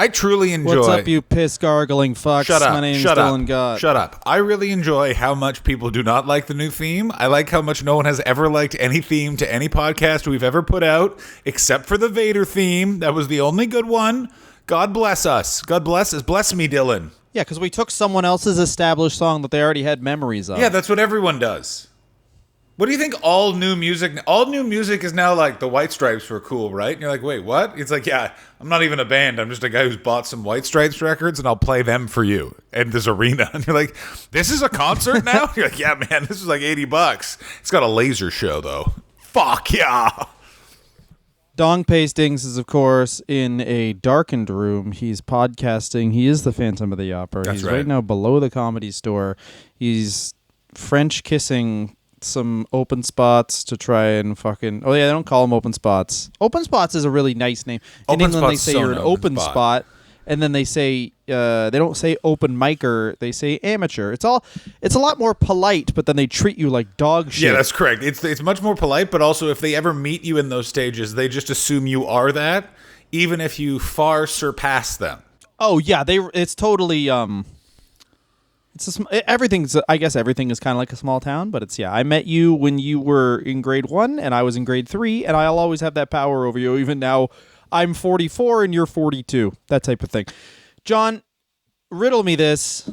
I truly enjoy... What's up, you piss-gargling fucks? My name's Dylan Gott. Shut up. I really enjoy how much people do not like the new theme. I like how much no one has ever liked any theme to any podcast we've ever put out, except for the Vader theme. That was the only good one. God bless us. God bless us. Bless me, Dylan. Yeah, because we took someone else's established song that they already had memories of. Yeah, that's what everyone does. What do you think all new music is now like the White Stripes were cool, right? And you're like, wait, what? It's like, yeah, I'm not even a band. I'm just a guy who's bought some White Stripes records and I'll play them for you in this arena. And you're like, this is a concert now? You're like, yeah, man, this is like $80. It's got a laser show though. Fuck yeah. Dong Hastings is, of course, in a darkened room. He's podcasting. He is the Phantom of the Opera. That's He's right now below the Comedy Store. He's French kissing some open spots to try and fucking... Oh, yeah, they don't call them open spots. Open spots is a really nice name. In England, they say you're an open spot, and then they say... they don't say open micer, they say amateur. It's a lot more polite, but then they treat you like dog shit. Yeah, that's correct. It's much more polite, but also if they ever meet you in those stages, they just assume you are that, even if you far surpass them. Oh, yeah, it's totally... everything's. I guess everything is kind of like a small town, but it's I met you when you were in grade 1 and I was in grade 3, and I'll always have that power over you. Even now, I'm 44 and you're 42. That type of thing. John, riddle me this: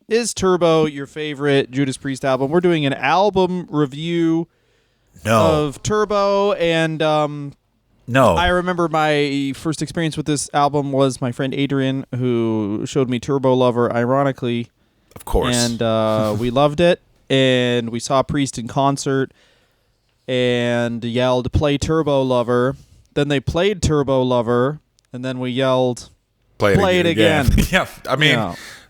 is Turbo your favorite Judas Priest album? We're doing an album review of Turbo, and no. I remember my first experience with this album was my friend Adrian, who showed me Turbo Lover, ironically. Of course. And we loved it, and we saw Priest in concert and yelled, "Play Turbo Lover." Then they played Turbo Lover, and then we yelled, Play it again. Yeah, I mean,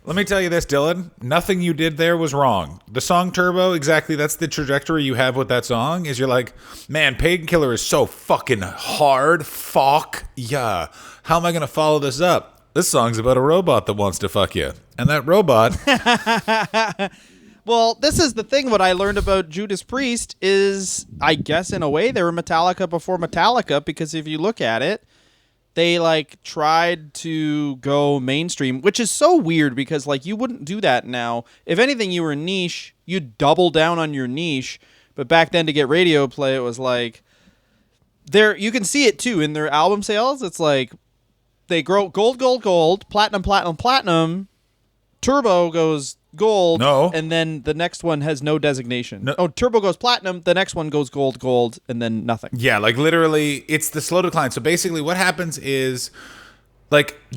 let me tell you this, Dylan. Nothing you did there was wrong. The song Turbo, exactly, that's the trajectory you have with that song, is you're like, man, Painkiller is so fucking hard. Fuck yeah. How am I going to follow this up? This song's about a robot that wants to fuck you. And that robot... Well, this is the thing. What I learned about Judas Priest is, I guess in a way, they were Metallica before Metallica, because if you look at it, they tried to go mainstream, which is so weird because you wouldn't do that now. If anything, you were niche, you'd double down on your niche. But back then to get radio play, it was you can see it too in their album sales. It's they grow gold, gold, gold, platinum, platinum, platinum. Turbo goes gold, and then the next one has no designation. No. Oh, Turbo goes platinum, the next one goes gold, gold, and then nothing. Yeah, literally, it's the slow decline. So basically what happens is,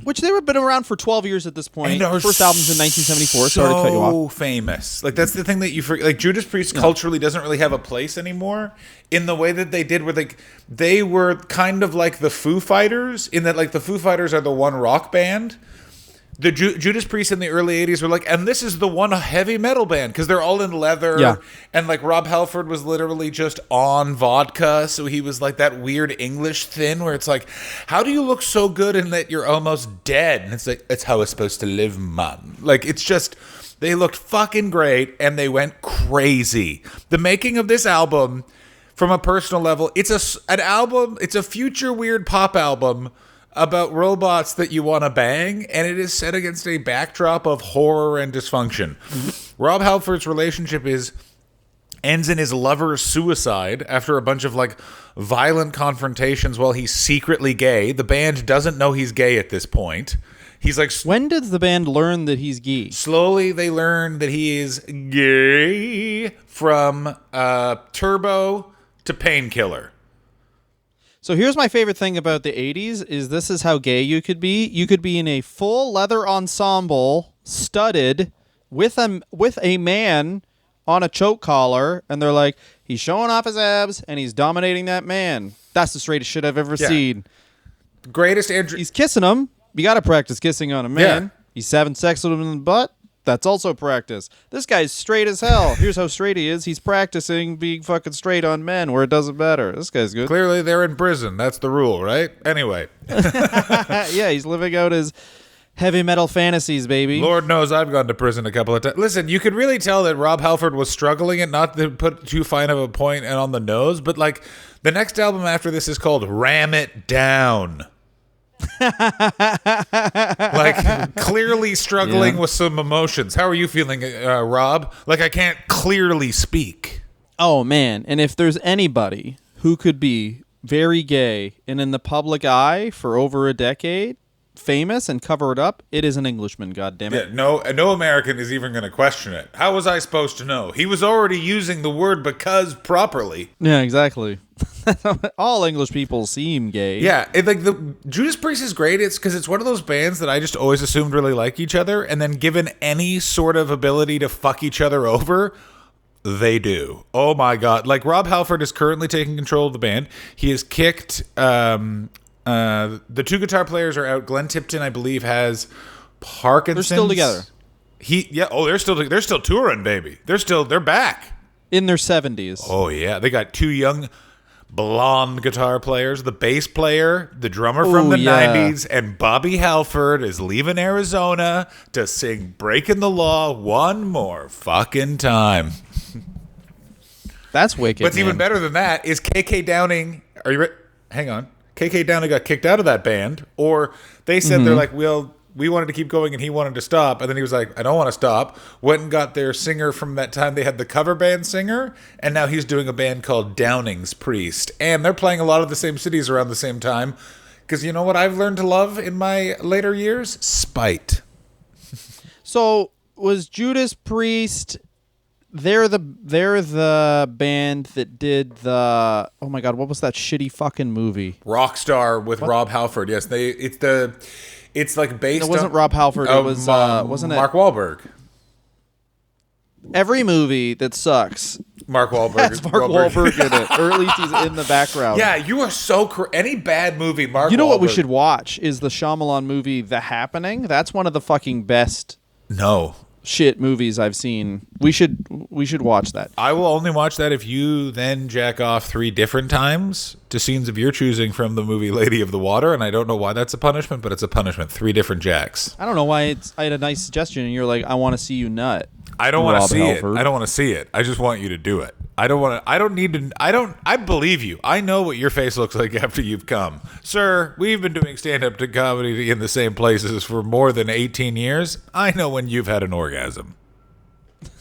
which they have been around for 12 years at this point. First album's in 1974, sorry to cut you off. So famous. That's the thing that you forget. Judas Priest culturally doesn't really have a place anymore in the way that they did, where they were kind of like the Foo Fighters, in that the Foo Fighters are the one rock band. The Judas Priest in the early 80s were and this is the one heavy metal band, because they're all in leather. Yeah. And Rob Halford was literally just on vodka. So he was that weird English thin where it's how do you look so good in that you're almost dead? And it's it's how it's supposed to live, man. It's just, they looked fucking great and they went crazy. The making of this album, from a personal level, it's a future weird pop album about robots that you want to bang, and it is set against a backdrop of horror and dysfunction. Mm-hmm. Rob Halford's relationship ends in his lover's suicide after a bunch of violent confrontations while he's secretly gay. The band doesn't know he's gay at this point. He's when does the band learn that he's gay? Slowly they learn that he is gay from Turbo to Painkiller. So here's my favorite thing about the 80s is this is how gay you could be. You could be in a full leather ensemble, studded, with a man on a choke collar, and they're he's showing off his abs, and he's dominating that man. That's the straightest shit I've ever seen. Greatest Andrew... He's kissing him. You got to practice kissing on a man. Yeah. He's having sex with him in the butt. That's also practice. This guy's straight as hell. Here's how straight he is. He's practicing being fucking straight on men where it doesn't matter. This guy's good. Clearly they're in prison. That's the rule, right? Anyway. Yeah, he's living out his heavy metal fantasies, baby. Lord knows I've gone to prison a couple of times. Listen, you could really tell that Rob Halford was struggling, and not to put too fine of a point and on the nose, but the next album after this is called Ram It Down. Like, clearly struggling with some emotions. How are you feeling, Rob? Like, I can't clearly speak. Oh, man. And if there's anybody who could be very gay and in the public eye for over a decade, famous and cover it up, it is an Englishman, goddammit. Yeah, no American is even going to question it. How was I supposed to know? He was already using the word because properly. Yeah, exactly. All English people seem gay. Yeah, like the Judas Priest is great. It's because it's one of those bands that I just always assumed really like each other, and then given any sort of ability to fuck each other over, they do. Oh my god! Like Rob Halford is currently taking control of the band. He has kicked. The two guitar players are out. Glenn Tipton, I believe, has Parkinson's. They're still together. They're still touring, baby. They're back In their 70s. Oh yeah, they got two young blonde guitar players. The bass player, the drummer from the 90s, and Bobby Halford is leaving Arizona to sing "Breaking the Law" one more fucking time. That's wicked. What's man. even better than that is KK Downing. Are you ready? Hang on. KK Downing got kicked out of that band, or they said they're like, well, we wanted to keep going and he wanted to stop, and then he was like, I don't want to stop. Went and got their singer from that time they had the cover band singer, and now he's doing a band called Downing's Priest, and they're playing a lot of the same cities around the same time. Because you know what I've learned to love in my later years? Spite. So was Judas Priest? They're the band that did the, oh my god, what was that shitty fucking movie? Rockstar with Rob Halford. Yes, it's like based. It wasn't Rob Halford. It was wasn't Mark it? Wahlberg. Every movie that sucks Mark Wahlberg. has Mark Wahlberg in it, or at least he's in the background. Yeah, you are so any bad movie, Mark. You know what we Wahlberg. should watch is the Shyamalan movie The Happening. That's one of the fucking best shit movies I've seen. We should watch that. I will only watch that if you then jack off 3 different times to scenes of your choosing from the movie Lady of the Water, and I don't know why that's a punishment, but it's a punishment. 3 different jacks. I don't know why I had a nice suggestion and you're like, I want to see you nut. I don't want to see Halford. it. I don't want to see it. I just want you to do it. I believe you. I know what your face looks like after you've come. Sir, we've been doing stand-up to comedy in the same places for more than 18 years. I know when you've had an orgasm.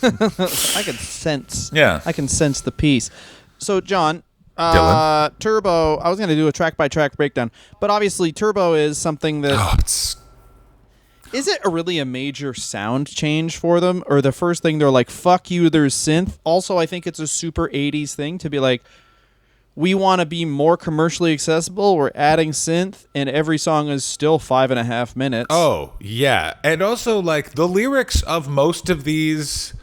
I can sense. Yeah. I can sense the peace. So, John, Dylan? Turbo, I was going to do a track-by-track breakdown, but obviously Turbo is something that... Is it really a major sound change for them? Or the first thing they're like, fuck you, there's synth? Also, I think it's a super 80s thing to be like, we want to be more commercially accessible. We're adding synth, and every song is still 5.5 minutes. Oh, yeah. And also, like, the lyrics of most of these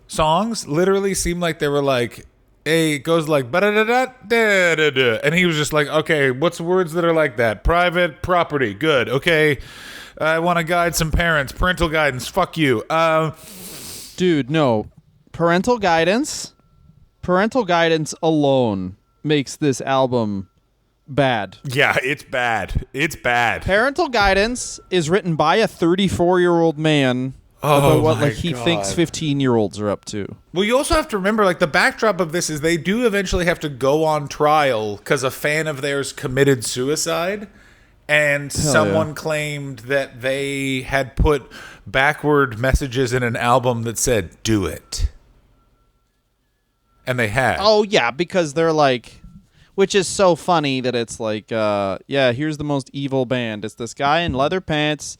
songs literally seem like they were like, hey, it goes like, ba-da-da-da-da-da-da. And he was just like, okay, what's words that are like that? Private property, good. Okay, I want to guide some parents. Parental guidance, fuck you. Dude, no. Parental guidance alone makes this album bad. Yeah, it's bad. It's bad. Parental guidance is written by a 34-year-old man about what like he thinks 15-year-olds are up to. Well, you also have to remember, like, the backdrop of this is they do eventually have to go on trial because a fan of theirs committed suicide, and someone claimed that they had put backward messages in an album that said, do it. And they had. Oh, yeah, because they're like... Which is so funny that it's like, here's the most evil band. It's this guy in leather pants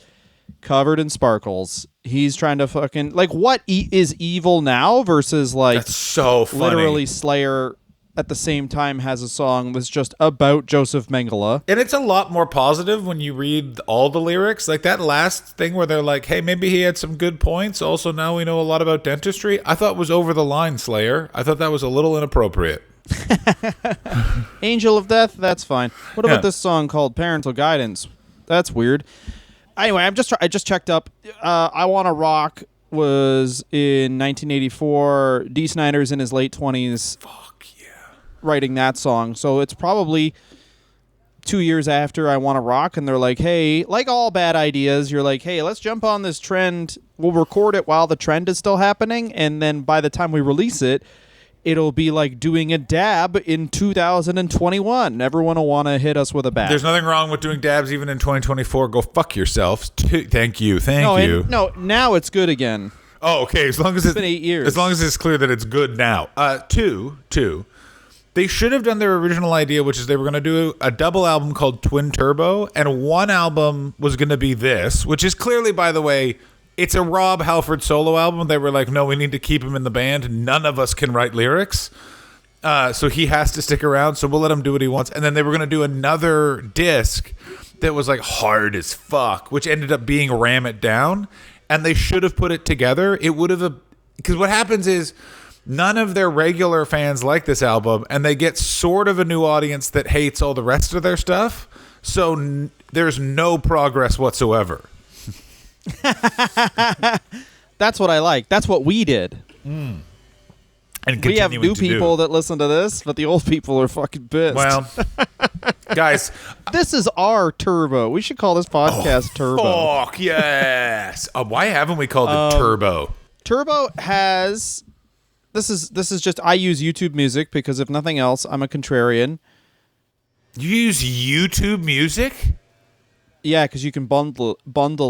covered in sparkles. He's trying to fucking... Like, what is evil now versus, like... That's so funny. Literally, Slayer at the same time has a song that's just about Joseph Mengele. And it's a lot more positive when you read all the lyrics. Like, that last thing where they're like, hey, maybe he had some good points. Also, now we know a lot about dentistry. I thought was over the line, Slayer. I thought that was a little inappropriate. Angel of Death, that's fine. What about this song called Parental Guidance? That's weird. Anyway, I just checked up. I Wanna Rock was in 1984. Dee Snider's in his late 20s. Fuck yeah. Writing that song. So it's probably 2 years after I Wanna Rock, and they're like, hey, like all bad ideas, you're like, hey, let's jump on this trend. We'll record it while the trend is still happening, and then by the time we release it, it'll be like doing a dab in 2021. Everyone will want to hit us with a bat. There's nothing wrong with doing dabs even in 2024. Go fuck yourself. Thank you. Thank you. No, now it's good again. Oh, okay. As long as It's been 8 years. As long as it's clear that it's good now. Two. They should have done their original idea, which is they were going to do a double album called Twin Turbo, and one album was going to be this, which is clearly, by the way, it's a Rob Halford solo album. They were like, no, we need to keep him in the band. None of us can write lyrics. So he has to stick around, so we'll let him do what he wants. And then they were going to do another disc that was like hard as fuck, which ended up being Ram It Down. And they should have put it together. It would have, because what happens is none of their regular fans like this album, and they get sort of a new audience that hates all the rest of their stuff. So there's no progress whatsoever. That's what I like. That's what we did. And We have new people that listen to this, but the old people are fucking pissed. Well, guys, this is our Turbo. We should call this podcast Turbo. fuck yes. Why haven't we called it Turbo? Turbo has this is just I use YouTube Music because if nothing else, I'm a contrarian. You use YouTube Music? Yeah, because you can bundle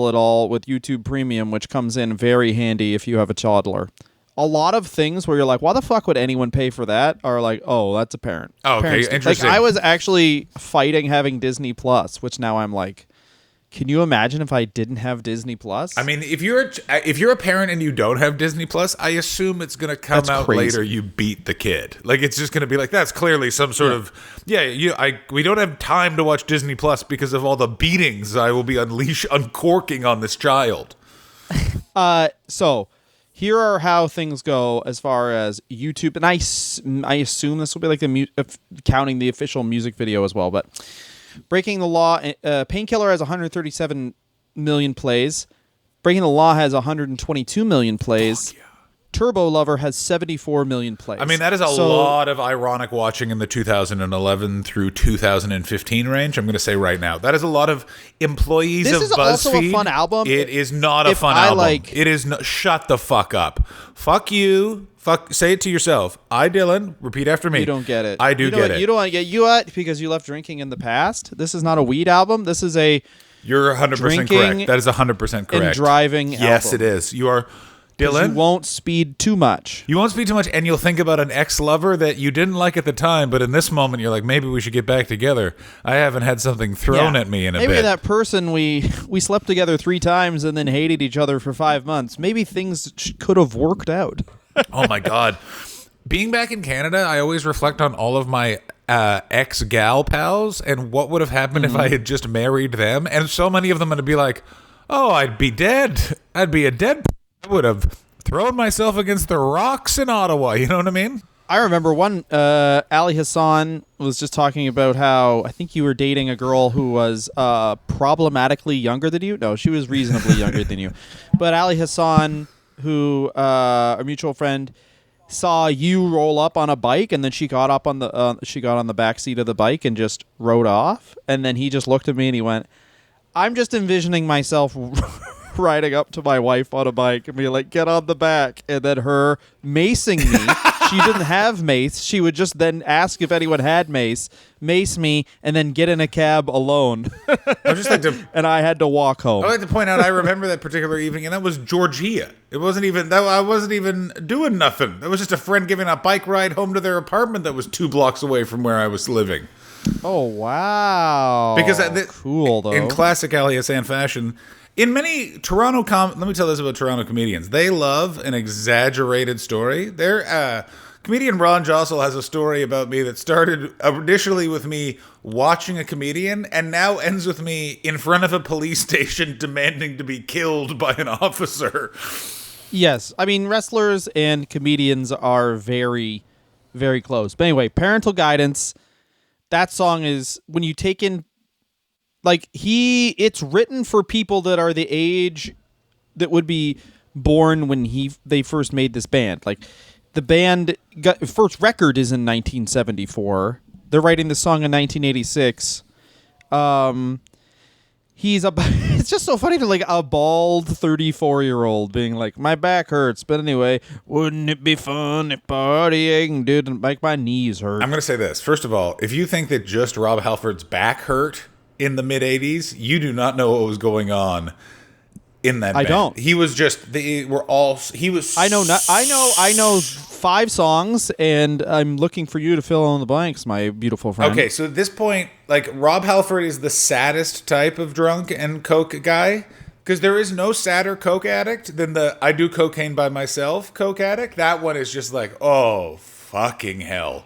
it all with YouTube Premium, which comes in very handy if you have a toddler. A lot of things where you're like, why the fuck would anyone pay for that? Are like, oh, that's apparent. Oh, okay, Parents, interesting. Like, I was actually fighting having Disney Plus, which now I'm like, can you imagine if I didn't have Disney Plus? I mean, if you're a parent and you don't have Disney Plus, I assume it's going to come That's out crazy. later. You beat the kid. Like it's just going to be like that's clearly some sort of we don't have time to watch Disney Plus because of all the beatings I will be uncorking on this child. So here are how things go as far as YouTube, and I assume this will be like counting the official music video as well. But Breaking the Law, Painkiller has 137 million plays. Breaking the Law has 122 million plays. Fuck yeah. Turbo Lover has 74 million plays. I mean, that is a lot of ironic watching in the 2011 through 2015 range. I'm going to say right now. That is a lot of employees This of is BuzzFeed. also a fun album. It is not a fun album. It is not. Shut the fuck up. Fuck you. Say it to yourself. Dylan, repeat after me. You don't get it. I do get it. You don't get you what? Because you left drinking in the past. This is not a weed album. This is a You're 100% drinking correct. That is 100% correct. and driving Yes, album. it is. You are... Dylan, you won't speed too much. you won't speak too much, and you'll think about an ex-lover that you didn't like at the time, but in this moment, you're like, maybe we should get back together. I haven't had something thrown at me in a bit. Maybe that person we slept together 3 times and then hated each other for 5 months. Maybe things could have worked out. Oh, my God. Being back in Canada, I always reflect on all of my ex-gal pals and what would have happened if I had just married them. And so many of them would be like, oh, I'd be dead. I'd be a dead I would have thrown myself against the rocks in Ottawa. You know what I mean? I remember one, Ali Hassan was just talking about how I think you were dating a girl who was problematically younger than you. No, she was reasonably younger than you. But Ali Hassan, who a mutual friend, saw you roll up on a bike, and then she got up on the back seat of the bike and just rode off. And then he just looked at me and he went, "I'm just envisioning myself." Riding up to my wife on a bike and be like, get on the back, and then her macing me. She didn't have mace. She would just then ask if anyone had mace me, and then get in a cab alone. I just like to, and I had to walk home. I like to point out, I remember that particular evening, and that was Georgia. It wasn't even that. I wasn't even doing nothing. That was just a friend giving a bike ride home to their apartment that was 2 blocks away from where I was living. Oh wow! Because cool though. In classic Ali Hassan fashion. In many Toronto let me tell this about Toronto comedians. They love an exaggerated story. Their comedian Ron Jossel has a story about me that started initially with me watching a comedian and now ends with me in front of a police station demanding to be killed by an officer. Yes, I mean wrestlers and comedians are very, very close. But anyway, Parental Guidance. That song is when you take in. Like it's written for people that are the age that would be born when they first made this band. Like the band first record is in 1974. They're writing the song in 1986. It's just so funny to like a bald 34-year-old being like, my back hurts, but anyway, wouldn't it be fun if partying didn't make my knees hurt? I'm going to say this. First of all, if you think that just Rob Halford's back hurt in the mid-'80s, you do not know what was going on in that band. don't. He was just, they were all, he was. I know 5 songs, and I'm looking for you to fill in the blanks, my beautiful friend. Okay, so at this point, like, Rob Halford is the saddest type of drunk and coke guy, because there is no sadder coke addict than the I do cocaine by myself coke addict. That one is just like, oh, fucking hell.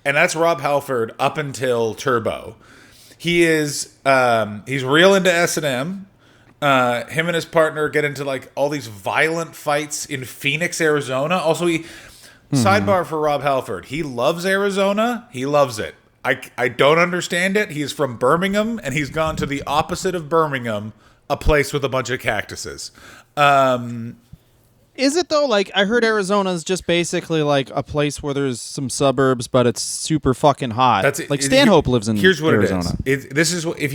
And that's Rob Halford up until Turbo. He is, he's real into S&M. Him and his partner get into like all these violent fights in Phoenix, Arizona. Also, sidebar for Rob Halford. He loves Arizona. He loves it. I don't understand it. He's from Birmingham, and he's gone to the opposite of Birmingham, a place with a bunch of cactuses. Is it though? Like, I heard Arizona is just basically like a place where there's some suburbs, but it's super fucking hot. Like Stanhope lives in here's what Arizona. It is. If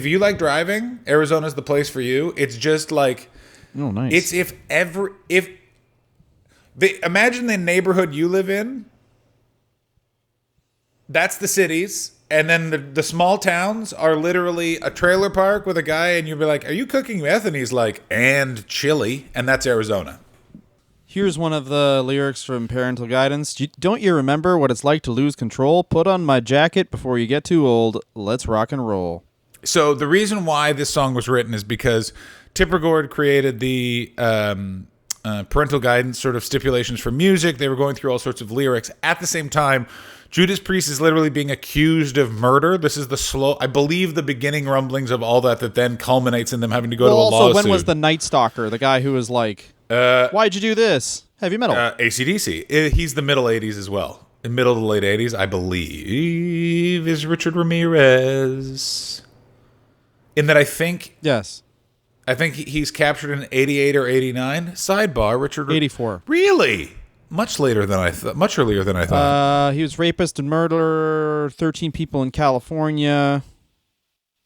you like driving, Arizona's the place for you. It's just like, oh, nice. It's imagine the neighborhood you live in. That's the cities. And then the small towns are literally a trailer park with a guy, and you'll be like, are you cooking meth? And he's like, and chili. And that's Arizona. Here's one of the lyrics from Parental Guidance. Don't you remember what it's like to lose control? Put on my jacket before you get too old. Let's rock and roll. So the reason why this song was written is because Tipper Gore created the parental guidance sort of stipulations for music. They were going through all sorts of lyrics. At the same time, Judas Priest is literally being accused of murder. This is I believe, the beginning rumblings of all that then culminates in them having to go to a lawsuit. Also, when was the Night Stalker, the guy who was like, why'd you do this? Heavy metal. AC/DC. He's the middle 80s as well. In middle to late 80s, I believe, is Richard Ramirez. In that I think he's captured in 88 or 89. Sidebar, Richard 84. Really? Much later than I thought. Much earlier than I thought. He was rapist and murderer, 13 people in California,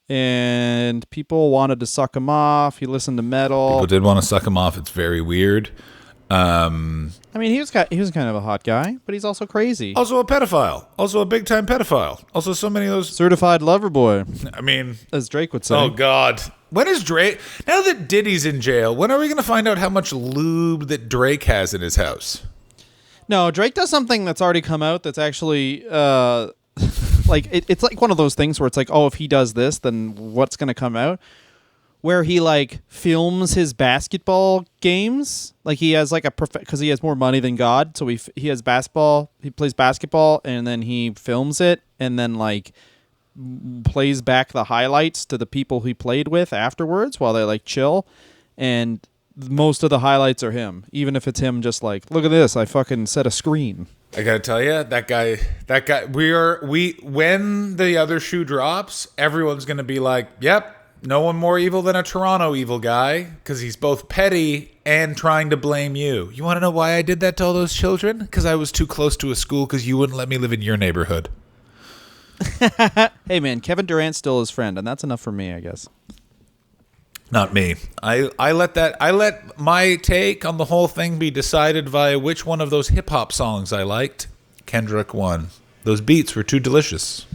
and people wanted to suck him off. He listened to metal. People did want to suck him off. It's very weird. I mean, he was kind of a hot guy, but he's also crazy. Also a pedophile. Also a big-time pedophile. Also so many of those... Certified lover boy. I mean... as Drake would say. Oh, God. When is Drake... Now that Diddy's in jail, when are we going to find out how much lube that Drake has in his house? No, Drake does something that's already come out that's actually... like, it's like one of those things where it's like, oh, if he does this, then what's going to come out? Where he like films his basketball games, like he has like because he has more money than God, so he has basketball. He plays basketball and then he films it and then like plays back the highlights to the people he played with afterwards while they like chill. And most of the highlights are him, even if it's him just like, look at this, I fucking set a screen. I gotta tell you, that guy. When the other shoe drops, everyone's gonna be like, yep. No one more evil than a Toronto evil guy, because he's both petty and trying to blame you. You want to know why I did that to all those children? Because I was too close to a school because you wouldn't let me live in your neighborhood. Hey, man, Kevin Durant's still his friend, and that's enough for me, I guess. Not me. I let my take on the whole thing be decided via which one of those hip-hop songs I liked. Kendrick won. Those beats were too delicious.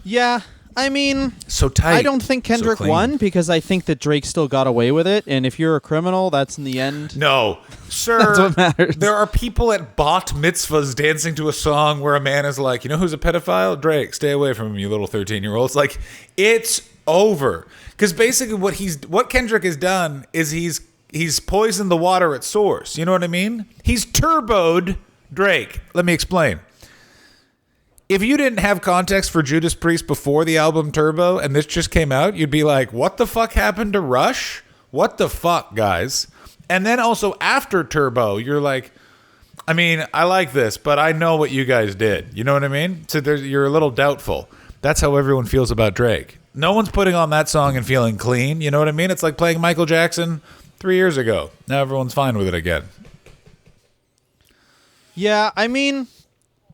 Yeah. I mean, so tight. I don't think Kendrick won because I think that Drake still got away with it. And if you're a criminal, that's in the end. No, sir. That's what matters. There are people at bat mitzvahs dancing to a song where a man is like, you know who's a pedophile? Drake, stay away from him, you little 13-year-olds. Like, it's over. Because basically what Kendrick has done is he's poisoned the water at source. You know what I mean? He's turboed Drake. Let me explain. If you didn't have context for Judas Priest before the album Turbo and this just came out, you'd be like, what the fuck happened to Rush? What the fuck, guys? And then also after Turbo, you're like, I mean, I like this, but I know what you guys did. You know what I mean? So you're a little doubtful. That's how everyone feels about Drake. No one's putting on that song and feeling clean. You know what I mean? It's like playing Michael Jackson 3 years ago. Now everyone's fine with it again. Yeah, I mean...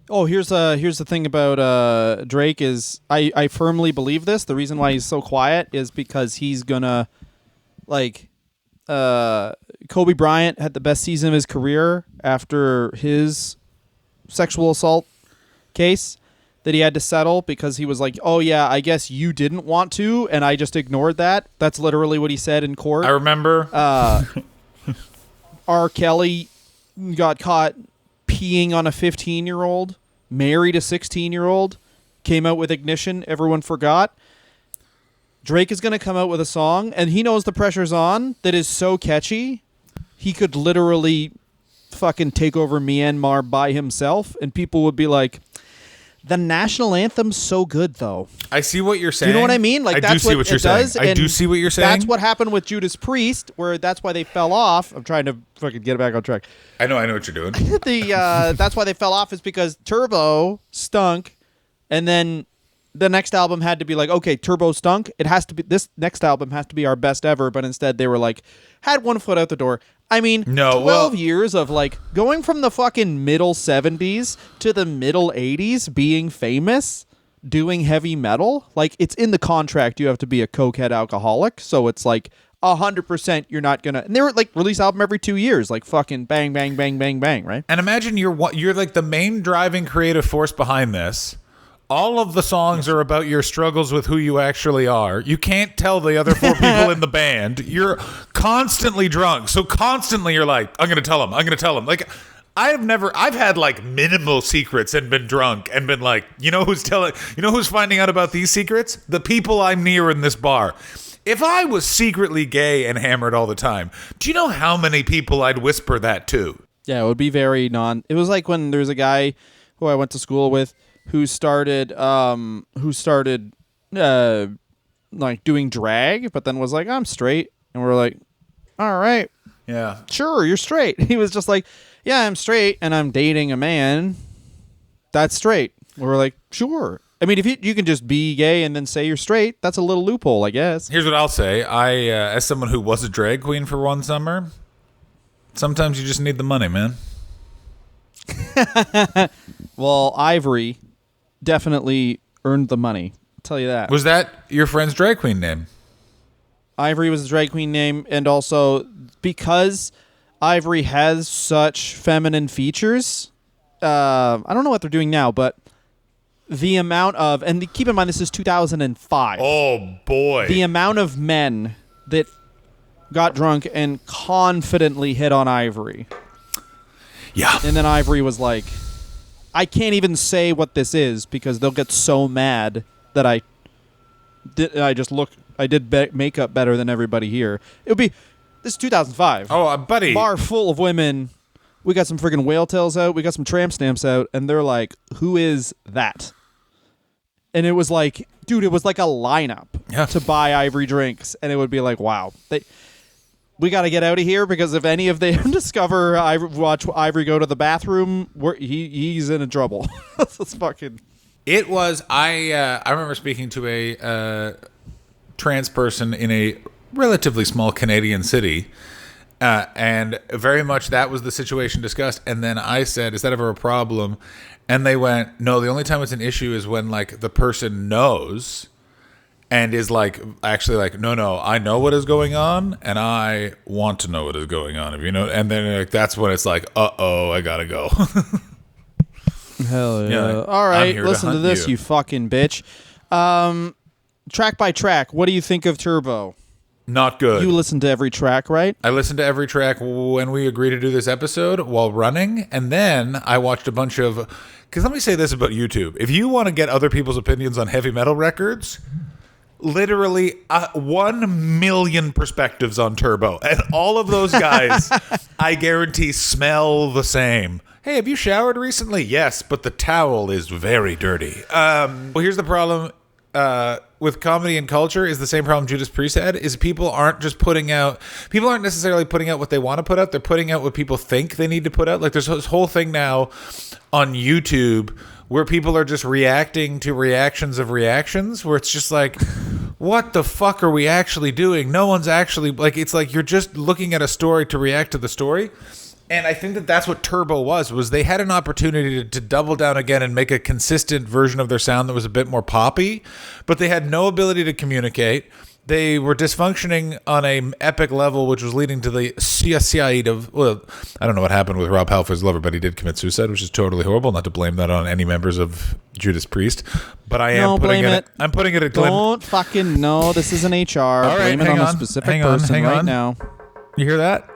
Oh, here's the thing about Drake is I firmly believe this. The reason why he's so quiet is because he's gonna like Kobe Bryant had the best season of his career after his sexual assault case that he had to settle because he was like, "Oh yeah, I guess you didn't want to and I just ignored that." That's literally what he said in court. I remember. R. Kelly got caught peeing on a 15-year-old, married a 16-year-old, came out with Ignition, everyone forgot. Drake is going to come out with a song, and he knows the pressure's on, that is so catchy, he could literally fucking take over Myanmar by himself, and people would be like, the national anthem's so good, though. I see what you're saying. Do you know what I mean? Like, I that's do see what you're saying. does, I do see what you're saying. That's what happened with Judas Priest, where that's why they fell off. I'm trying to fucking get it back on track. I know what you're doing. That's why they fell off is because Turbo stunk, and then the next album had to be like, okay, Turbo stunk. It has to be, this next album has to be our best ever. But instead, they were like, had one foot out the door. I mean, 12 years of like going from the fucking middle 70s to the middle 80s being famous, doing heavy metal. Like, it's in the contract you have to be a cokehead alcoholic. So it's like 100% you're not gonna. And they were like release album every 2 years, like fucking bang, bang, bang, bang, bang, right? And imagine you're like the main driving creative force behind this. All of the songs are about your struggles with who you actually are. You can't tell the other four people in the band. You're constantly drunk. So constantly you're like, I'm going to tell them. I'm going to tell them. Like, I've had like minimal secrets and been drunk and been like, you know who's finding out about these secrets? The people I'm near in this bar. If I was secretly gay and hammered all the time, do you know how many people I'd whisper that to? Yeah, it would be very it was like when there's a guy who I went to school with who started like doing drag, but then was like, I'm straight. And we're like, all right. Yeah. Sure, you're straight. He was just like, yeah, I'm straight and I'm dating a man. That's straight. We're like, sure. I mean, if you can just be gay and then say you're straight, that's a little loophole, I guess. Here's what I'll say. I, as someone who was a drag queen for one summer, sometimes you just need the money, man. Well, Ivory definitely earned the money. I'll tell you that. Was that your friend's drag queen name? Ivory was the drag queen name, and also because Ivory has such feminine features, I don't know what they're doing now, but the amount of, and keep in mind this is 2005. Oh, boy. The amount of men that got drunk and confidently hit on Ivory. Yeah. And then Ivory was like, I can't even say what this is because they'll get so mad that I did makeup better than everybody here. It would be, this is 2005. Oh, buddy. Bar full of women. We got some friggin' whale tails out. We got some tramp stamps out. And they're like, who is that? And it was like, dude, it was like a lineup to buy Ivory drinks. And it would be like, wow. We got to get out of here because if any of them discover watch Ivory go to the bathroom, he's in trouble. That's fucking. It was. I remember speaking to a trans person in a relatively small Canadian city, and very much that was the situation discussed. And then I said, "Is that ever a problem?" And they went, "No. The only time it's an issue is when like the person knows." And is like, actually like, no, I know what is going on, and I want to know what is going on. If you know, and then like that's when it's like, I gotta go. Hell yeah! Like, all right, listen to this, you fucking bitch. Track by track, what do you think of Turbo? Not good. You listen to every track, right? I listened to every track when we agreed to do this episode while running, and then I watched a bunch of. Because let me say this about YouTube: if you want to get other people's opinions on heavy metal records. Literally 1 million perspectives on Turbo. And all of those guys, I guarantee, smell the same. Hey, have you showered recently? Yes, but the towel is very dirty. Well, here's the problem with comedy and culture is the same problem Judas Priest had, is people aren't necessarily putting out what they want to put out. They're putting out what people think they need to put out. Like there's this whole thing now on YouTube where people are just reacting to reactions of reactions, where it's just like, what the fuck are we actually doing? No one's actually, like, it's like you're just looking at a story to react to the story. And I think that that's what Turbo was they had an opportunity to double down again and make a consistent version of their sound that was a bit more poppy, but they had no ability to communicate. They were dysfunctioning on an epic level, which was leading to the suicide of, well, I don't know what happened with Rob Halford's lover, but he did commit suicide, which is totally horrible. Not to blame that on any members of Judas Priest, but I am putting it. I'm putting it at Glenn. Don't fucking no. This is an HR. All right, blame it on a specific person right now. You hear that?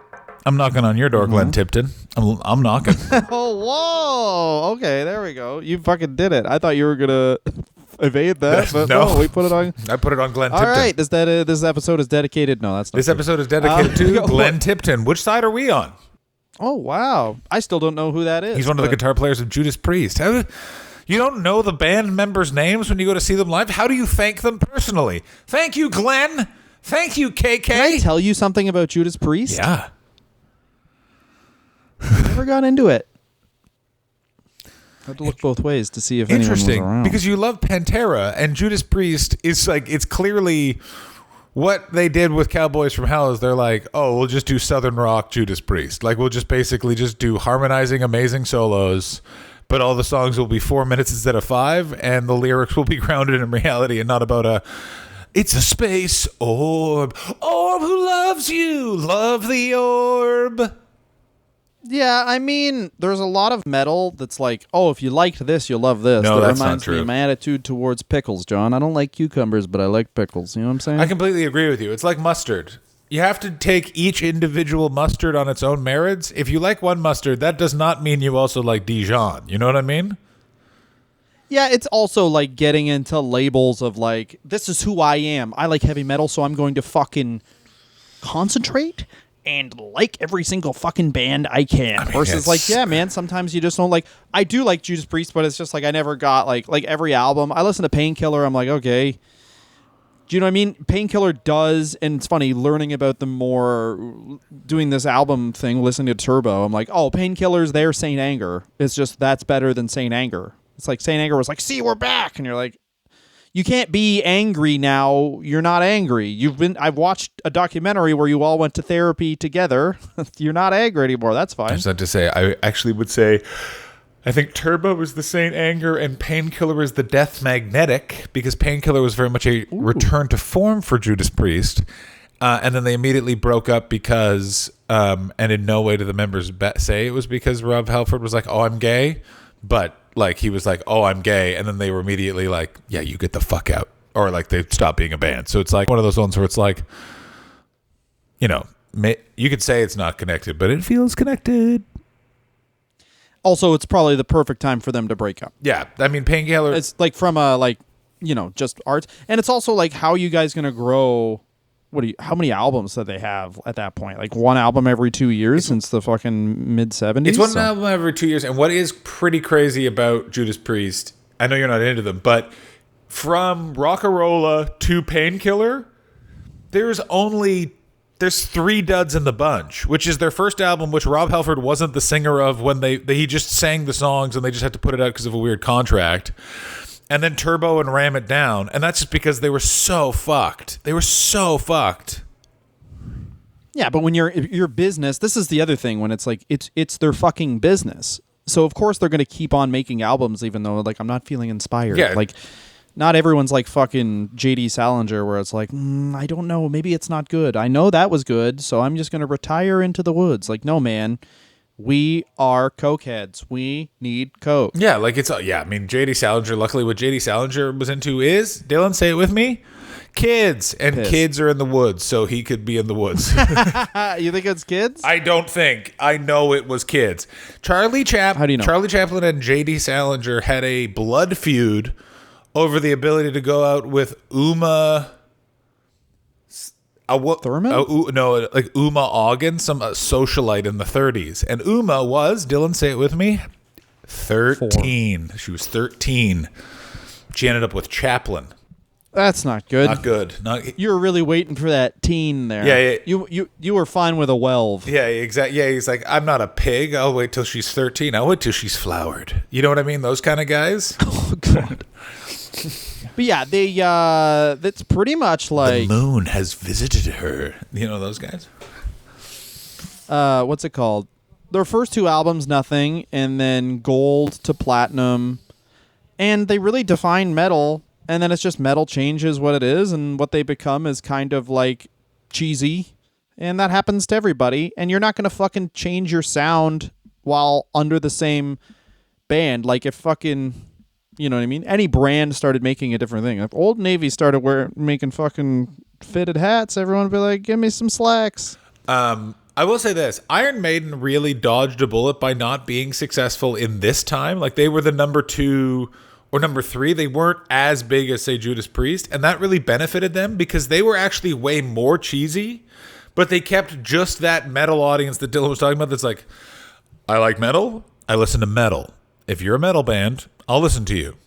I'm knocking on your door, Glenn Tipton. I'm knocking. Oh, whoa. Okay, there we go. You fucking did it. I thought you were gonna evade that, but no, we put it on. I put it on Glenn Tipton. All right, this episode is dedicated. No, that's not this true. episode is dedicated to Glenn Tipton. Which side are we on? Oh wow, I still don't know who that is. He's one of the guitar players of Judas Priest. You don't know the band members' names when you go to see them live? How do you thank them personally? Thank you, Glenn. Thank you, KK. Can I tell you something about Judas Priest? Yeah. Never got into it. I had to look both ways to see if anyone was around. Because you love Pantera, and Judas Priest is like, it's clearly what they did with Cowboys from Hell is they're like, oh, we'll just do Southern rock Judas Priest. Like, we'll just basically just do harmonizing amazing solos, but all the songs will be 4 minutes instead of 5, and the lyrics will be grounded in reality and not about it's a space orb who loves you, love the orb. Yeah, I mean, there's a lot of metal that's like, oh, if you liked this, you'll love this. No, that that's reminds not true. me of my attitude towards pickles, John. I don't like cucumbers, but I like pickles. You know what I'm saying? I completely agree with you. It's like mustard. You have to take each individual mustard on its own merits. If you like one mustard, that does not mean you also like Dijon. You know what I mean? Yeah, it's also like getting into labels of like, this is who I am. I like heavy metal, so I'm going to fucking concentrate and like every single fucking band I can. Versus like, yeah, man, sometimes you just don't like. I do like Judas Priest, but it's just like I never got like every album. I listen to Painkiller. I'm like, okay. Do you know what I mean? Painkiller does, and it's funny learning about them more, doing this album thing, listening to Turbo. I'm like, oh, Painkiller's their Saint Anger. It's just that's better than Saint Anger. It's like Saint Anger was like, see, we're back, and you're like, you can't be angry now. You're not angry. I've watched a documentary where you all went to therapy together. You're not angry anymore. That's fine. I just had to say, I actually would say, I think Turbo is the Saint Anger and Painkiller is the Death Magnetic, because Painkiller was very much a return to form for Judas Priest. And then they immediately broke up because, and in no way did the members say it was because Rob Halford was like, oh, I'm gay. But like he was like, oh, I'm gay. And then they were immediately like, yeah, you get the fuck out. Or like they stopped being a band. So it's like one of those ones where it's like, you know, you could say it's not connected, but it feels connected. Also, it's probably the perfect time for them to break up. Yeah. I mean, Painkiller. It's like from a, like, you know, just art. And it's also like, how are you guys going to grow? How many albums did they have at that point? Like one album every 2 years since the fucking mid 70s? It's one album every 2 years. And what is pretty crazy about Judas Priest, I know you're not into them, but from Rockarola to Painkiller, there's 3 duds in the bunch, which is their first album, which Rob Halford wasn't the singer of when he just sang the songs and they just had to put it out because of a weird contract. And then Turbo and Ram It Down. And that's just because they were so fucked. They were so fucked. Yeah, but when your business, this is the other thing, when it's like, it's their fucking business. So, of course, they're going to keep on making albums, even though, like, I'm not feeling inspired. Yeah. Like, not everyone's like fucking J.D. Salinger, where it's like, I don't know, maybe it's not good. I know that was good, so I'm just going to retire into the woods. Like, no, man. We are cokeheads. We need coke. Yeah, like I mean, J.D. Salinger, luckily what J.D. Salinger was into is, Dylan, say it with me, kids. And kids are in the woods, so he could be in the woods. You think it's kids? I don't think. I know it was kids. How do you know? Charlie Chaplin and J.D. Salinger had a blood feud over the ability to go out with Uma... Thurman? Like Uma Ogden, some socialite in the 30s. And Uma was, Dylan, say it with me, 13. 4. She was 13. She ended up with Chaplin. That's not good. Not good. You were really waiting for that teen there. Yeah. You were fine with a welve. Yeah, exactly. Yeah, he's like, I'm not a pig. I'll wait till she's 13. I'll wait till she's flowered. You know what I mean? Those kind of guys. Oh, God. But yeah, that's pretty much like... The moon has visited her. You know those guys? What's it called? their first two albums, nothing, and then gold to platinum. And they really define metal, and then it's just metal changes what it is, and what they become is kind of like cheesy. And that happens to everybody. And you're not going to fucking change your sound while under the same band. Like if fucking, you know what I mean? Any brand started making a different thing. If Old Navy started making fucking fitted hats, everyone would be like, give me some slacks. I will say this. Iron Maiden really dodged a bullet by not being successful in this time. Like, they were the number 2 or number 3. They weren't as big as, say, Judas Priest. And that really benefited them because they were actually way more cheesy. But they kept just that metal audience that Dylan was talking about that's like, I like metal. I listen to metal. If you're a metal band, I'll listen to you.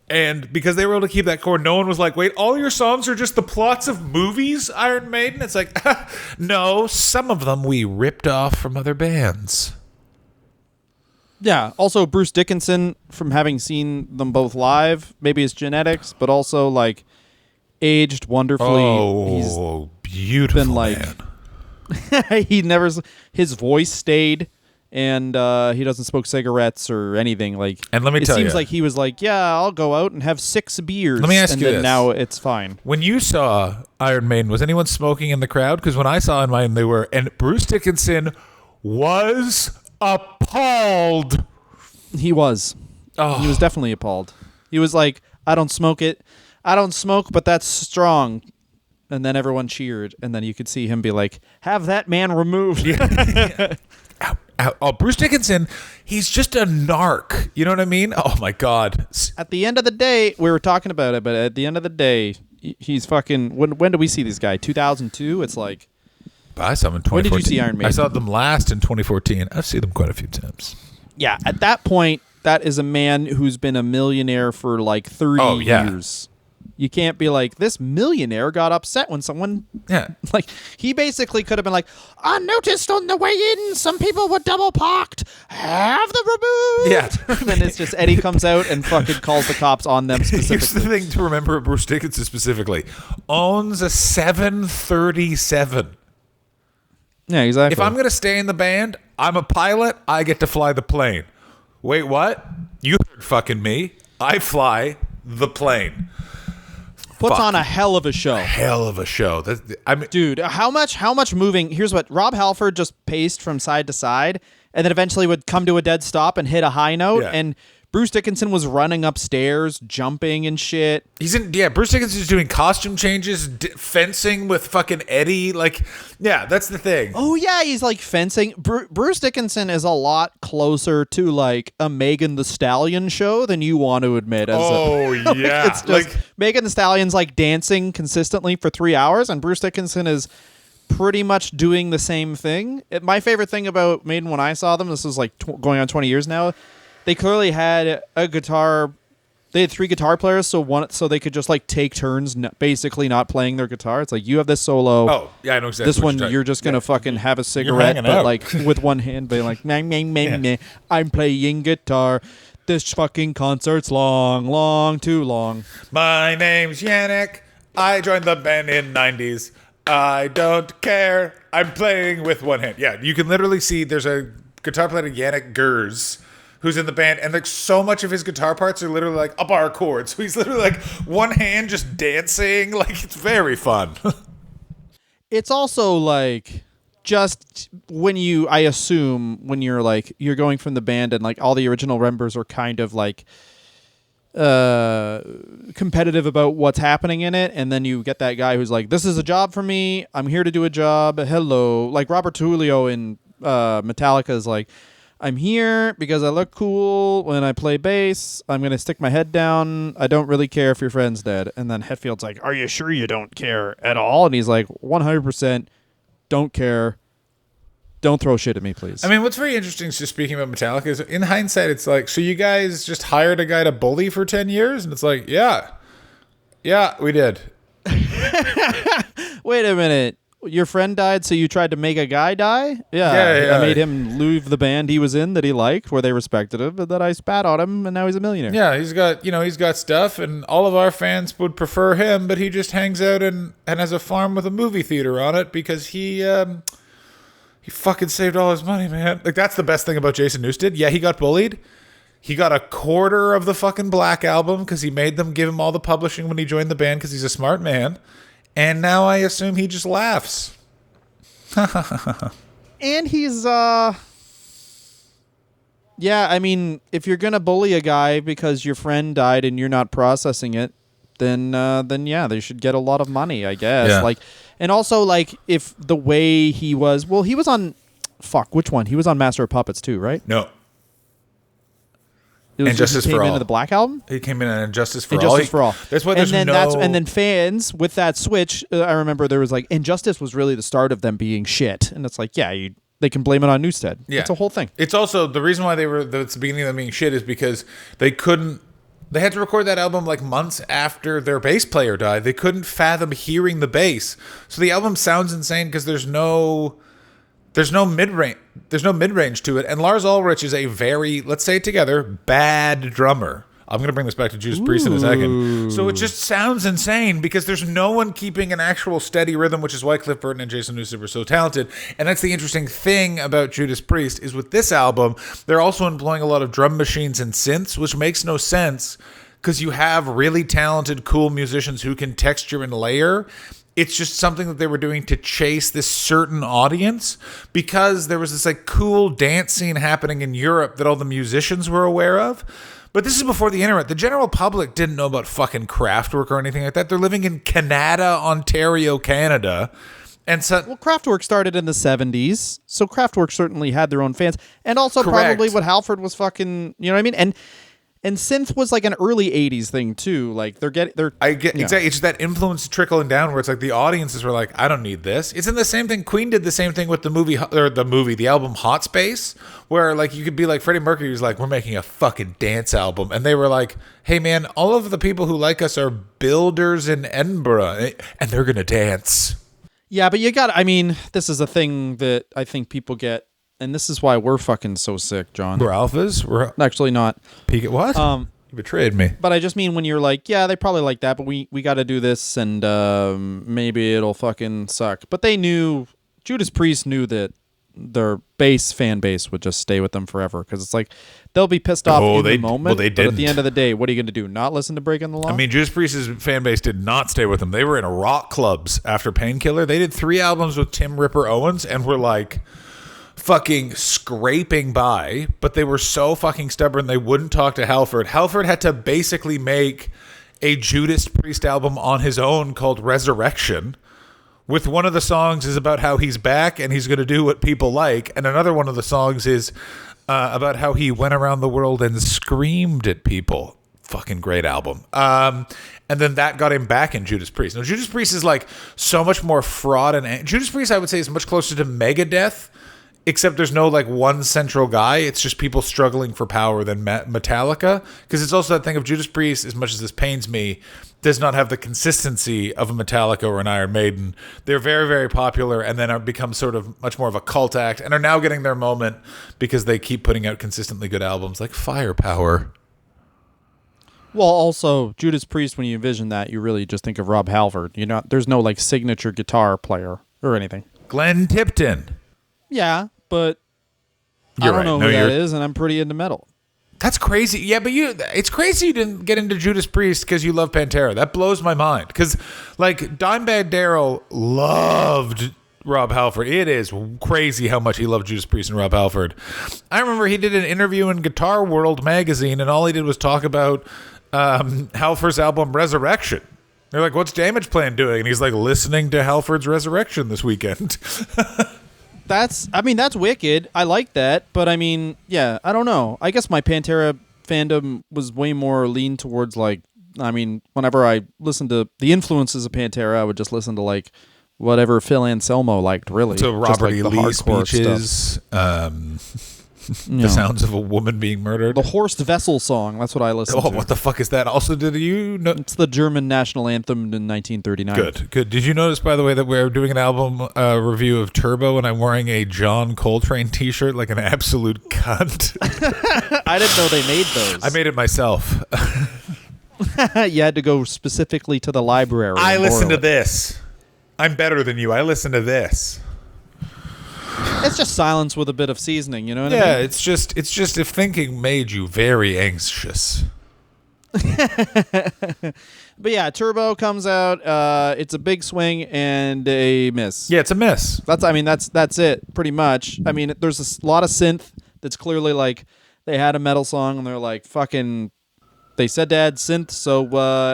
And because they were able to keep that core, no one was like, wait, all your songs are just the plots of movies, Iron Maiden? It's like, no, some of them we ripped off from other bands. Yeah. Also, Bruce Dickinson, from having seen them both live, maybe it's genetics, but also, like, aged wonderfully. Oh, beautiful, been like, man. His voice stayed. And he doesn't smoke cigarettes or anything. Like, and let me tell you, it seems like he was like, yeah, I'll go out and have 6 beers. Let me ask and you then this. Now it's fine. When you saw Iron Maiden, was anyone smoking in the crowd? Because when I saw in mine, they were. And Bruce Dickinson was appalled. He was. Oh. He was definitely appalled. He was like, I don't smoke it. I don't smoke, but that's strong. And then everyone cheered. And then you could see him be like, have that man removed. Yeah. Oh, Bruce Dickinson, he's just a narc. You know what I mean? Oh, my God. At the end of the day, we were talking about it, but at the end of the day, he's fucking... When do we see this guy? 2002? It's like... I saw them in 2014. When did you see Iron Maiden? I saw them last in 2014. I've seen them quite a few times. Yeah, at that point, that is a man who's been a millionaire for like 30 years. You can't be like, this millionaire got upset when someone... Yeah. Like, he basically could have been like, I noticed on the way in, some people were double parked. Have them removed. Yeah. And then it's just Eddie comes out and fucking calls the cops on them specifically. Here's the thing to remember about Bruce Dickinson specifically. Owns a 737. Yeah, exactly. If I'm going to stay in the band, I'm a pilot, I get to fly the plane. Wait, what? You heard fucking me. I fly the plane. Puts on a hell of a show. Hell of a show. I mean, dude, how much moving? Here's what Rob Halford just paced from side to side, and then eventually would come to a dead stop and hit a high note. Yeah. And Bruce Dickinson was running upstairs, jumping and shit. Bruce Dickinson's doing costume changes, fencing with fucking Eddie. Like, yeah, that's the thing. Oh yeah, he's like fencing. Bruce Dickinson is a lot closer to like a Megan Thee Stallion show than you want to admit. Yeah, it's just Megan Thee Stallion's like dancing consistently for 3 hours, and Bruce Dickinson is pretty much doing the same thing. My favorite thing about Maiden when I saw them, this is like going on 20 years now. They clearly had a guitar. They had 3 guitar players, so they could just like take turns, basically not playing their guitar. It's like, you have this solo. Oh yeah, I know exactly. This one you're just gonna fucking have a cigarette, but out. like with one hand, being like, meh, I'm playing guitar. This fucking concert's long, too long. My name's Yannick. I joined the band in '90s. I don't care. I'm playing with one hand. Yeah, you can literally see there's a guitar player, Yannick Gers, who's in the band, and like so much of his guitar parts are literally like a bar chord. So he's literally like one hand just dancing. Like, it's very fun. It's also like just when I assume when you're like, you're going from the band and like all the original members are kind of like competitive about what's happening in it, and then you get that guy who's like, this is a job for me. I'm here to do a job. Hello. Like Robert Trujillo in Metallica is like, I'm here because I look cool when I play bass. I'm going to stick my head down. I don't really care if your friend's dead. And then Hetfield's like, are you sure you don't care at all? And he's like, 100% don't care. Don't throw shit at me, please. I mean, what's very interesting, just speaking about Metallica, is in hindsight, it's like, so you guys just hired a guy to bully for 10 years? And it's like, yeah, we did. Wait a minute. Your friend died, so you tried to make a guy die? Yeah. I made him leave the band he was in that he liked, where they respected him, and then I spat on him, and now he's a millionaire. Yeah, he's got stuff, and all of our fans would prefer him, but he just hangs out and has a farm with a movie theater on it because he He fucking saved all his money, man. Like, that's the best thing about Jason Newsted. Yeah, he got bullied. He got a quarter of the fucking Black Album because he made them give him all the publishing when he joined the band because he's a smart man. And now I assume he just laughs. And he's, yeah, I mean, if you're going to bully a guy because your friend died and you're not processing it, then yeah, they should get a lot of money, I guess. Yeah. Like, and also, like, if the way he was, well, he was on, which one? He was on Master of Puppets too, right? No. It was Injustice he came for All. Into the Black Album? He came in on Injustice for All. Injustice for All. That's why there's and then no... and then fans, with that switch, I remember there was like, Injustice was really the start of them being shit. And it's like, yeah, they can blame it on Newsted. Yeah. It's a whole thing. It's also, the reason why it's the beginning of them being shit is because they had to record that album like months after their bass player died. They couldn't fathom hearing the bass. So the album sounds insane because there's no mid-range to it. And Lars Ulrich is a very, let's say it together, bad drummer. I'm going to bring this back to Judas Priest in a second. So it just sounds insane because there's no one keeping an actual steady rhythm, which is why Cliff Burton and Jason Newsted were so talented. And that's the interesting thing about Judas Priest is with this album, they're also employing a lot of drum machines and synths, which makes no sense because you have really talented, cool musicians who can texture and layer. It's just something that they were doing to chase this certain audience because there was this like cool dance scene happening in Europe that all the musicians were aware of. But this is before the internet. The general public didn't know about fucking Kraftwerk or anything like that. They're living in Canada, Ontario, Canada. And so, well, Kraftwerk started in the 70s, so Kraftwerk certainly had their own fans. And also probably what Halford was fucking, you know what I mean? And synth was like an early 80s thing too. Like exactly. It's just that influence trickling down where it's like the audiences were like, I don't need this. It's in the same thing. Queen did the same thing with the album Hot Space, where like you could be like Freddie Mercury was like, we're making a fucking dance album, and they were like, hey man, all of the people who like us are builders in Edinburgh, and they're gonna dance. Yeah, but I mean, this is a thing that I think people get. And this is why we're fucking so sick, John. We're alphas? We're actually not. Peak at what? You betrayed me. But I just mean when you're like, yeah, they probably like that, but we got to do this, and maybe it'll fucking suck. But Judas Priest knew that their fan base would just stay with them forever because it's like they'll be pissed off in the moment. Well, they didn't. But at the end of the day, what are you going to do? Not listen to Breaking the Law? I mean, Judas Priest's fan base did not stay with them. They were in rock clubs after Painkiller. They did 3 albums with Tim Ripper Owens and were like fucking scraping by, but they were so fucking stubborn they wouldn't talk to Halford. Halford had to basically make a Judas Priest album on his own called Resurrection, with one of the songs is about how he's back and he's going to do what people like, and another one of the songs is about how he went around the world and screamed at people. Fucking great album. And then that got him back in Judas Priest. Now, Judas Priest is like so much more fraud, and Judas Priest, I would say, is much closer to Megadeth, except there's no like one central guy. It's just people struggling for power than Metallica. Because it's also that thing of Judas Priest, as much as this pains me, does not have the consistency of a Metallica or an Iron Maiden. They're very, very popular and then are become sort of much more of a cult act and are now getting their moment because they keep putting out consistently good albums like Firepower. Well, also, Judas Priest, when you envision that, you really just think of Rob Halford. There's no like signature guitar player or anything. Glenn Tipton. Yeah, but I don't know who that is, and I'm pretty into metal. That's crazy. Yeah, but it's crazy you didn't get into Judas Priest because you love Pantera. That blows my mind. Because, like, Dimebag Darrell loved Rob Halford. It is crazy how much he loved Judas Priest and Rob Halford. I remember he did an interview in Guitar World magazine, and all he did was talk about Halford's album Resurrection. They're like, what's Damage Plan doing? And he's like, listening to Halford's Resurrection this weekend. That's wicked. I like that, but I mean, yeah, I don't know. I guess my Pantera fandom was way more lean towards like, I mean, whenever I listened to the influences of Pantera, I would just listen to like whatever Phil Anselmo liked, really. So Robert E. Lee speeches, the sounds of a woman being murdered. The Horst Wessel song, that's what I listened to. Oh, what the fuck is that? Also, did you know? It's the German national anthem in 1939. Good. Did you notice, by the way, that we're doing an album review of Turbo and I'm wearing a John Coltrane t-shirt like an absolute cunt? I didn't know they made those. I made it myself. You had to go specifically to the library. I listened to this. I'm better than you. I listened to this. It's just silence with a bit of seasoning, you know what I mean? Yeah, it's just if thinking made you very anxious. But yeah, Turbo comes out. It's a big swing and a miss. Yeah, it's a miss. That's it pretty much. I mean, there's a lot of synth that's clearly like they had a metal song and they're like fucking. They said to add synth, so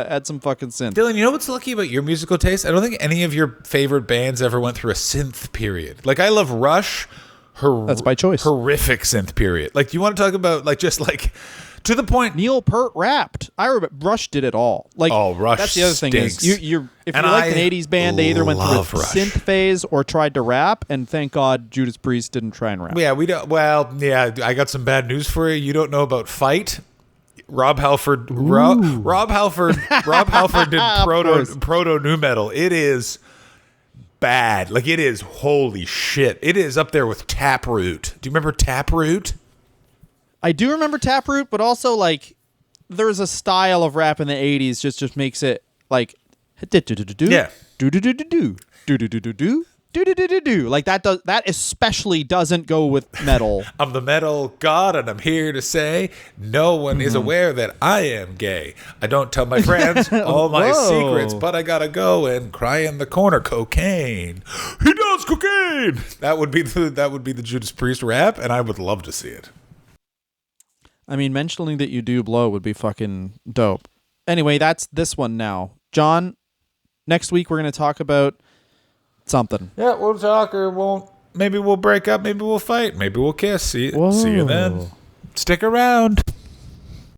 add some fucking synth. Dylan, you know what's lucky about your musical taste? I don't think any of your favorite bands ever went through a synth period. Like, I love Rush. That's by choice. Horrific synth period. Like, you want to talk about, like, just, like, to the point... Neil Peart rapped. I remember Rush did it all. Like, Rush that's the other thing stinks. is, if you like an 80s band, they either went through a synth phase or tried to rap, and thank God Judas Priest didn't try and rap. Yeah, we don't... Well, yeah, I got some bad news for you. You don't know about Fight... Rob Halford did proto nu metal. It is bad. Like, it is holy shit. It is up there with Taproot. Do you remember Taproot? I do remember Taproot, but also like there's a style of rap in the 80s just makes it like Yeah. Like that especially doesn't go with metal. I'm the metal god, and I'm here to say no one is aware that I am gay. I don't tell my friends all my secrets, but I gotta go and cry in the corner. Cocaine. He does cocaine. That would be the Judas Priest rap, and I would love to see it. I mean, mentioning that you do blow would be fucking dope. Anyway, that's this one now. John, next week we're gonna talk about something. Yeah, we'll talk or won't. Maybe we'll break up. Maybe we'll fight. Maybe we'll kiss. See you then. Stick around.